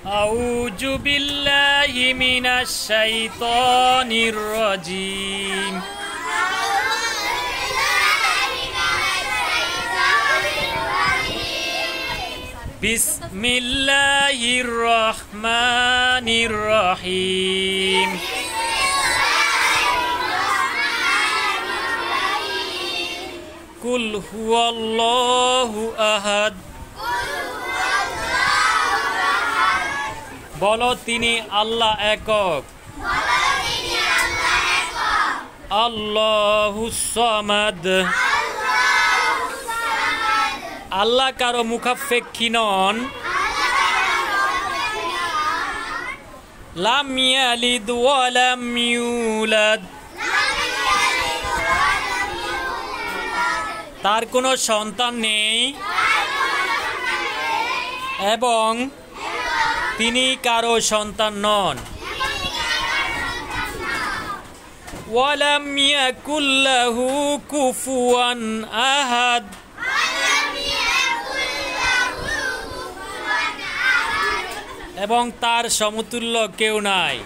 আউযু বিল্লাহি মিনাশ শাইতানির রাজিম। বিসমিল্লাহির রহমানির রহিম। কুল হুয়াল্লাহু আহাদ। বলো তিনি আল্লাহ একক। আল্লাহুস সামাদ। আল্লাহ কারো মুখাপেক্ষী নন। লাম ইয়ালিদ ওয়া লাম ইউলাদ। তার কোনো সন্তান নেই এবং তিনি কারো সন্তান নন। ওয়া লাম ইয়াকুল লাহু কুফুয়ান আহাদ। এবং তার সমতুল্য কেউ নাই।